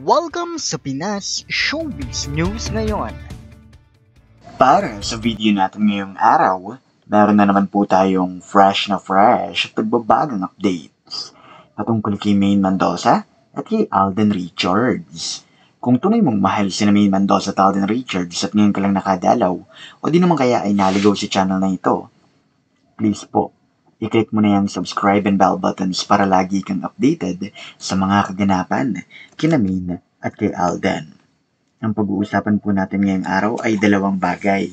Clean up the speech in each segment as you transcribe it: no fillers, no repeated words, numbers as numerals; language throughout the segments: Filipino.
Welcome sa Pinas Showbiz News ngayon. Para sa video natin ngayong araw, meron na naman po tayong fresh at pagbabagang updates patungkol kay Maine Mendoza at kay Alden Richards. Kung tunay mong mahal si Maine Mendoza at Alden Richards at ngayon ka lang nakadalaw o di naman kaya ay naligaw sa channel na ito, please po, i-click mo na yung subscribe and bell buttons para lagi kang updated sa mga kaganapan kina Maine at kay Alden. Ang pag-uusapan po natin ngayong araw ay dalawang bagay.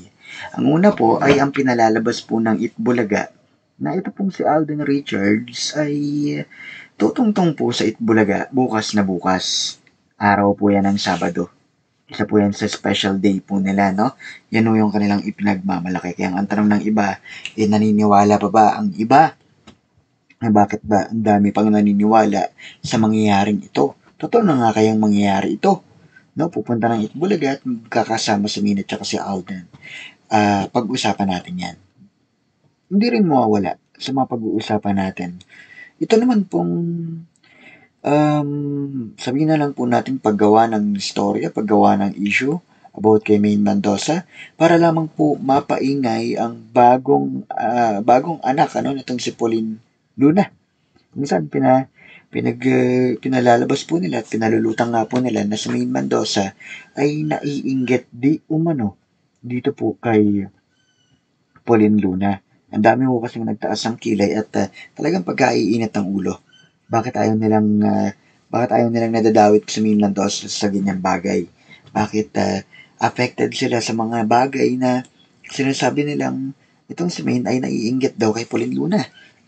Ang una po ay ang pinalalabas po ng Itbulaga na ito pong si Alden Richards ay tutungtong po sa Itbulaga bukas na bukas. Araw po yan ng Sabado. Isa po yan sa special day po nila, no? Yan o yung kanilang ipinagmamalaki. Kaya ang tanong ng iba, naniniwala pa ba ang iba? Bakit ba ang dami pang naniniwala sa mangyayaring ito? Totoo na nga kayang mangyayari ito? No, pupunta ng Itbulaga at magkakasama si Mina at si Alden. Pag-usapan natin yan. Hindi rin mawawala sa mga pag-uusapan natin. Ito naman pong sabihin na lang po natin paggawa ng istorya, paggawa ng issue about kay Maine Mendoza para lamang po mapaingay ang bagong anak nitong si Pauline Luna. Minsan pinalalabas po nila at pinalulutang nga po nila na si Maine Mendoza ay naiinggit di umano dito po kay Pauline Luna. Ang dami po kasing nagtaas ang kilay at talagang pagkaiinit ng ulo. Bakit ayaw nilang nadadawit si Maine Mendoza sa ganyang bagay? Bakit affected sila sa mga bagay na sinasabi nilang itong si Maine ay naiinggit daw kay Pauline Luna?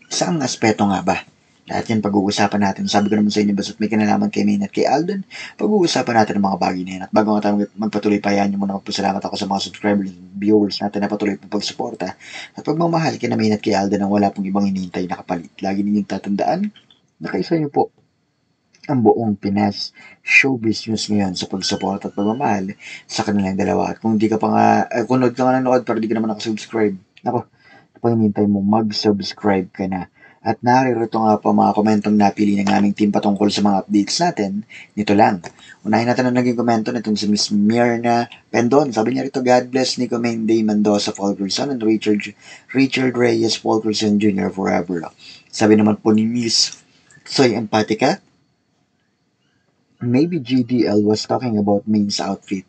Saang aspeto nga ba? Lahat yan pag-uusapan natin. Sabi ko naman sa inyo, basta't may kinalaman kay Maine at kay Alden, pag-uusapan natin ang mga bagay na yan. At bago nga tayo magpatuloy pa yan, yung muna magpasalamat ako sa mga subscribers, viewers natin na patuloy po pagsuporta. At pagmamahal kay Maine at kay Alden ang wala pong ibang hinihintay na kapalit. Lagi ninyong tatandaan, nakaisa niyo po ang buong Pinas Showbiz News ngayon sa pagsuporta at pagmamahal sa kanilang dalawa. At kung di ka pa nga, kung nanood ka nga nanood pero di ka naman nakasubscribe, ako, kapag hinihintay mo, mag-subscribe ka na. At naririto nga po mga komentong napili ng aming team patungkol sa mga updates natin. Nito lang. Unahin natin ang naging komento nitong si Miss Myrna Pendon. Sabi niya rito, God bless Nico Maine Mendoza Fulkerson and Richard Reyes Fulkerson Jr. forever. Sabi naman po ni Miss Soy Empatica, maybe GDL was talking about Maine's outfit.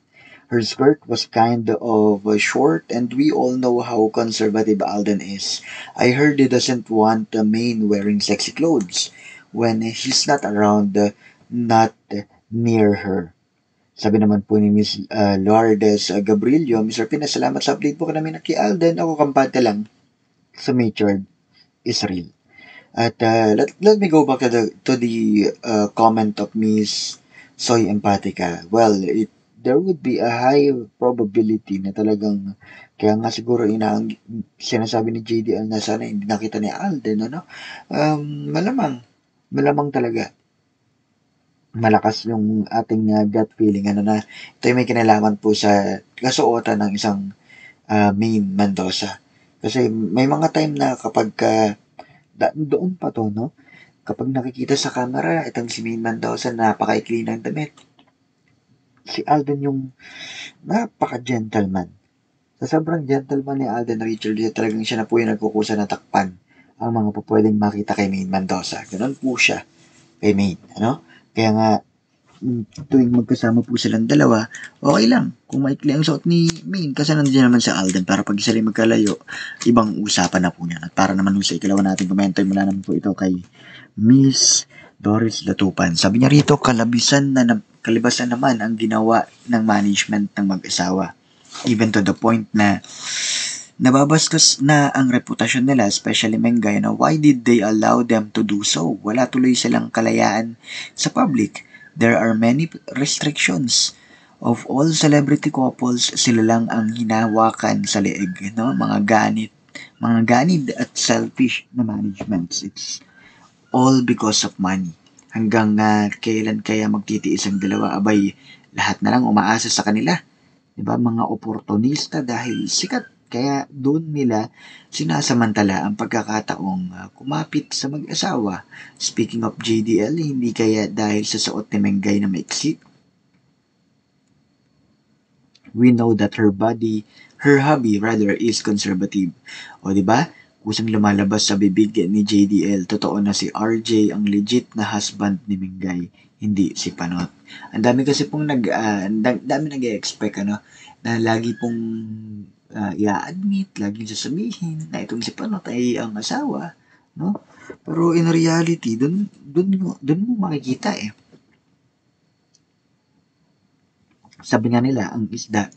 Her skirt was kind of short and we all know how conservative Alden is. I heard he doesn't want Maine wearing sexy clothes when he's not around, not near her. Sabi naman po ni Miss Lourdes Gabrielio, Mr. Pinas, salamat sa update po ka namin kay Alden. Ako kampante lang sa Richard Israel. At let me go back to the comment of Miss Soy Empatica. Well, there would be a high probability na talagang kaya nga siguro sinasabi ni JDL na sana hindi nakita ni Alden, ano? Malamang talaga. Malakas yung ating gut feeling, na ito may kinalaman po sa kasuotan ng isang Maine Mendoza. Kasi may mga time na kapag doon pa to, no? Kapag nakikita sa camera, itong si Maine Mendoza, napaka-ikli ng damit. Si Alden yung napaka-gentleman. Sa sobrang gentleman ni Alden Richards, talagang siya na po yung nagkukusa na takpan ang mga pwedeng makita kay Maine Mendoza. Ganun po siya kay Maine, ano? Kaya nga, tuwing magkasama po silang dalawa, okay lang. Kung maikli ang suot ni Maine, kasi nandiyan naman si Alden para pag sila magkalayo, ibang usapan na po niya. At para naman sa ikalawa natin komento, mula naman po ito kay Miss Doris Latupan. Sabi niya rito, kalibasan naman ang ginawa ng management ng mag-asawa. Even to the point na nababastos na ang reputasyon nila, especially Mengay, na why did they allow them to do so? Wala tuloy silang kalayaan sa public. There are many restrictions. Of all celebrity couples, sila lang ang hinawakan sa leeg, no? Mga ganid at selfish na managements. It's all because of money. Hanggang kailan kaya magtitiis ang dalawa? Abay, lahat na lang umaasa sa kanila. Diba? Mga oportunista dahil sikat. Kaya doon nila sinasamantala ang pagkakataong kumapit sa mag-asawa. Speaking of JDL, hindi kaya dahil sa suot ni Mengay na maiksi? We know that her hobby rather is conservative. O di ba? Kusang lumalabas sa bibig ni JDL, totoo na si RJ ang legit na husband ni Mingay, hindi si Panot. Ang dami kasi pong dami nag-expect na lagi pong i-admit, lagi sasabihin na itong si Panot ay ang asawa, no? Pero in reality, dun mo makikita eh. Sabi nga nila, ang isda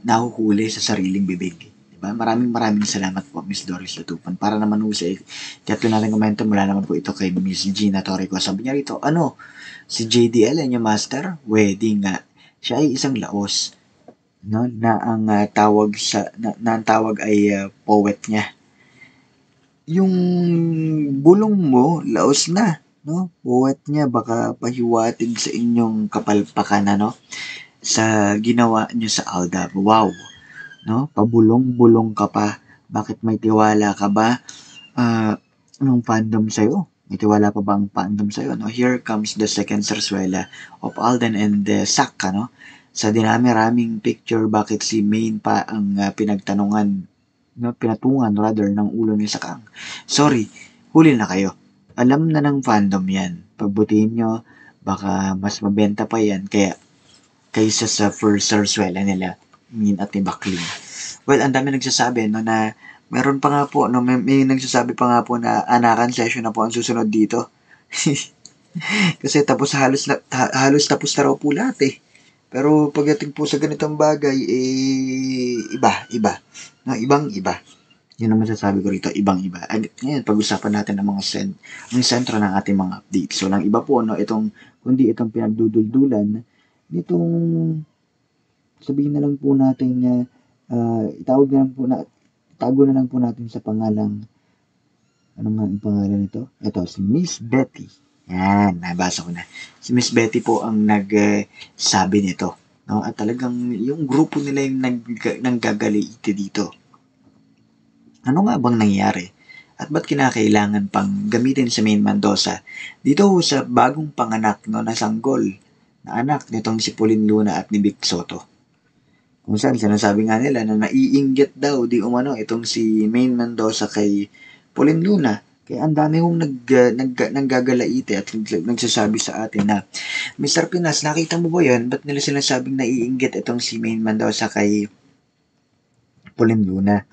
nahuhuli sa sariling bibig. Diba? Maraming salamat po, Miss Doris Lutupan. Para naman ho sa tiyato natin komento mula naman po ito kay Miss Gina Torrico. Sabi niya rito, si JDL ang master? Wedding nga. Siya ay isang laos. No? Na ang tawag ay poet niya. Yung bulong mo, laos na. No? Poet niya, baka pahiwatig sa inyong kapalpakan, sa ginawa niyo sa Aldab. Wow! No? Pabulong-bulong ka pa. Bakit may tiwala ka ba? Anong fandom sa'yo? May tiwala pa ba ang fandom sa'yo? No? Here comes the second sarsuela of Alden and Sak, sa dinami-raming picture, bakit si Main pa ang pinatungan rather ng ulo ni Sakang. Sorry, huli na kayo. Alam na ng fandom yan. Pagbutihin nyo, baka mas mabenta pa yan kaysa sa first sarsuela nila, Min at ni Bakling. Well, ang dami nagsasabi na meron pa nga po, may nagsasabi pa nga po na anakan session na po ang susunod dito. Kasi halos tapos na raw po lahat eh. Pero pagdating po sa ganitong bagay, iba. No, ibang-iba. Yun ang masasabi ko rito, ibang-iba. Ngayon, pag-usapan natin ang ang sentro ng ating mga updates. So, lang iba po, kundi itong pinagduduldulan, nitong, sabihin na lang po natin, tago na lang po natin sa pangalang, ano nga ang pangalan nito? Ito, si Miss Betty. Yan, nabasa ko na. Si Miss Betty po ang nagsabi nito. No? At talagang yung grupo nila yung nanggagaliite dito. Ano nga bang nangyari? At ba't kinakailangan pang gamitin sa Main Mendoza? Dito sa bagong panganak na sanggol na anak nitong si Pauline Luna at ni Vic Soto. Kung saan sinasabi nga nila na naiinggit daw di umano itong si Main Mendoza kay Pauline Luna. Kaya ang dami hong nanggagalaite at nagsasabi sa atin na, Mr. Pinas, nakita mo ba yan? Ba't nila sinasabing naiinggit itong si Main Mendoza kay Pauline Luna?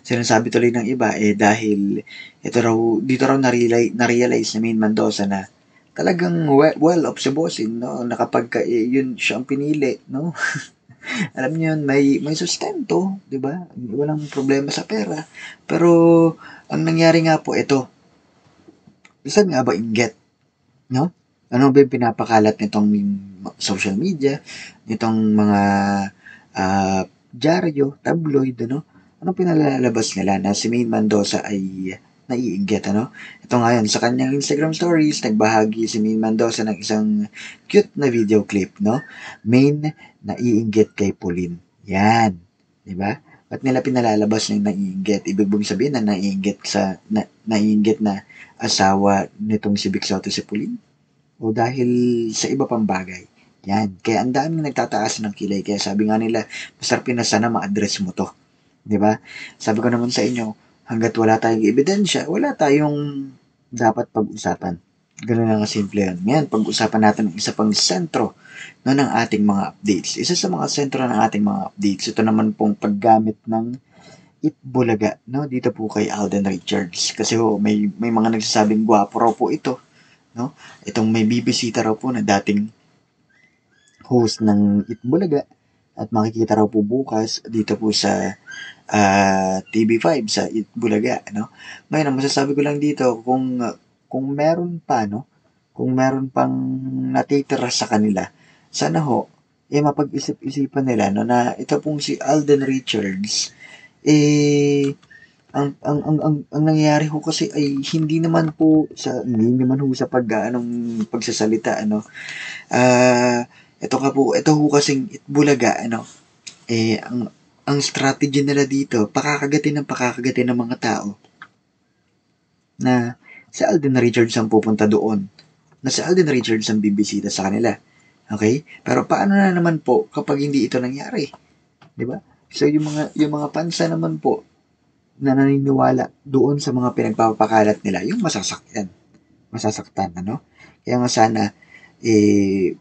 Sinasabi tuloy ng iba dahil dito raw na-realize na Main Mendoza na talagang well off sa bossing, no? Na kapag yun siya ang pinili, no? Alam niyo yun, may sustento, di ba? Walang problema sa pera. Pero ang nangyari nga po ito, isa nga ba inggit, no? Ano ba yung pinapakalat nitong social media, nitong mga dyaryo, tabloid, Anong pinalalabas nila na si Main Mendoza ay naiinggit, Ito ngayon, sa kanyang Instagram stories, nagbahagi si Main Mendoza ng isang cute na video clip, Main naiinggit kay Pauline. Yan. Di ba? Ba't nila pinalalabas ng naiinggit? Ibig mong sabihin na naiinggit na asawa nitong si Vic Soto si Pauline? O dahil sa iba pang bagay? Yan. Kaya ang daming nagtataas ng kilay. Kaya sabi nga nila, Mr. Pinas, sana ma-address mo to. Di ba? Sabi ko naman sa inyo, hanggat wala tayong ebidensya, wala tayong dapat pag-usapan. Ganun lang simple yan. Ngayon, pag-usapan natin ang isa pang sentro ng ating mga updates. Isa sa mga sentro ng ating mga updates, ito naman pong paggamit ng Itbulaga, dito po kay Alden Richards. Kasi may mga nagsasabing gwapo raw po ito, Itong may bibisita raw po na dating host ng Itbulaga at makikita raw po bukas dito po sa TV5 sa Itbulaga, Ngayon, ang masasabi ko lang dito, kung meron pa, kung meron pang natitira sa kanila, sana mapag-isip-isipan nila, na ito pong si Alden Richards, ang nangyayari ho kasi ay hindi naman sa pagsasalita, ito ho kasing Itbulaga, ang strategy nila dito, pakakagatin ng mga tao na si Alden Richards ang pupunta doon, na si Alden Richards ang bibisita sa kanila. Okay? Pero paano na naman po kapag hindi ito nangyari? 'Di ba? So yung mga pansa naman po na naniniwala doon sa mga pinagpapakalat nila, yung masasaktan, ano? Kaya nga sana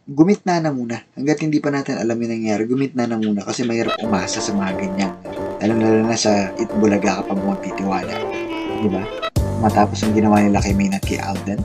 gumitna na muna. Hangga't hindi pa natin alam yung nangyari, gumitna na muna kasi mahirap umasa sa mga ganyan. Lalo na sa Itbulaga kapag mo magtitiwala. Di ba? Matapos ang ginawa nila kay Maynard kay Alden.